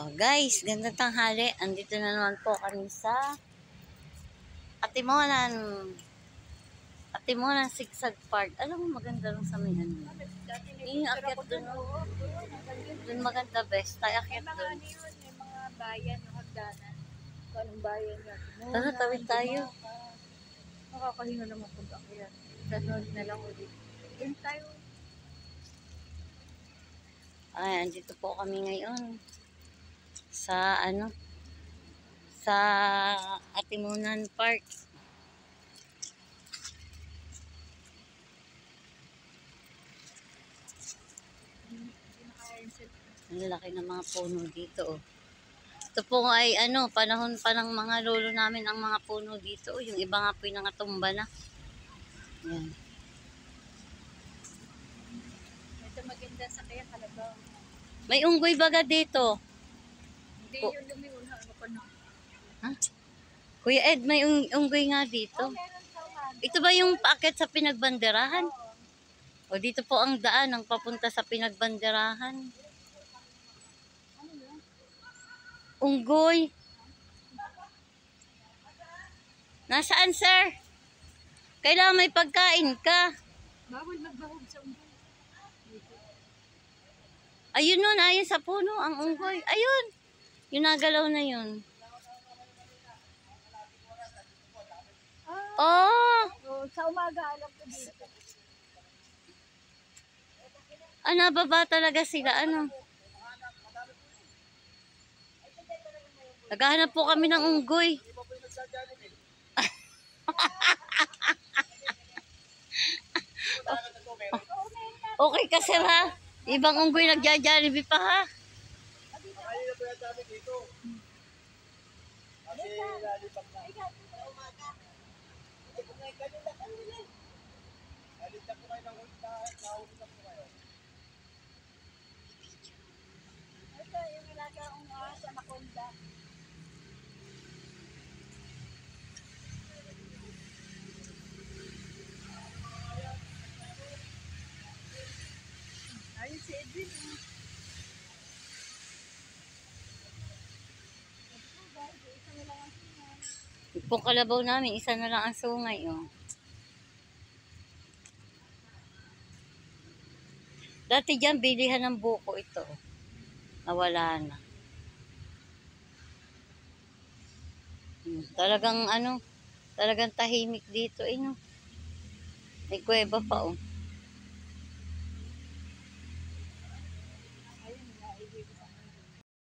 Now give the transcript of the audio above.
Oh, guys, ganda tanghali. Andito na naman po kami sa Atimonan. Atimonan Sigsag Park. Alam mo, maganda lang sa may ano. Yung akyat doon. Doon maganda best. Tayo akyat doon. May mga bayan, yung hagdanan. Kung anong bayan yan. Tara, tawid tayo. Nakakahinga naman kung akyat. Sunod na lang ulit. Doon tayo. Ay, andito po kami ngayon. Sa ano? Sa Atimonan Park. Ang laki ng mga puno dito, oh. Ito po ay ano, panahon pa ng mga lolo namin ang mga puno dito. Oh. Yung iba nga po yung nangatumba na. Yan. Ito maganda sa kaya Kalabaw. May unggoy baga dito. Hindi yun lumiuna. Ano pa na? Ha? Kuya Ed, may unggoy nga dito. Meron sa umaga. Ito ba yung paakyat sa pinagbanderahan? Oo. O dito po ang daan ang papunta sa pinagbanderahan. Ano yun? Unggoy. Nasaan, sir? Kailangan may pagkain ka. Bawal magbahog sa umbay. Ayun nun, ayun sa puno, ang unggoy. Ayun. Yung nagalaw na yun. Oh! So, sa umaga alam ko dito. Nababa talaga sila, ano? Naghahanap po kami ng unggoy. Okay ka, sir, ha? Ibang unggoy nagja-Jollibee pa, ha? Ito yung ilaga ang sa Makonda. Ayun si Edwin. Itong kalabaw namin, isa na lang ang sungay, oh. Dati dyan, bilihan ng buko ito. Nawala na. Talagang ano, talagang tahimik dito, eh, no? May kuweba pa, oh.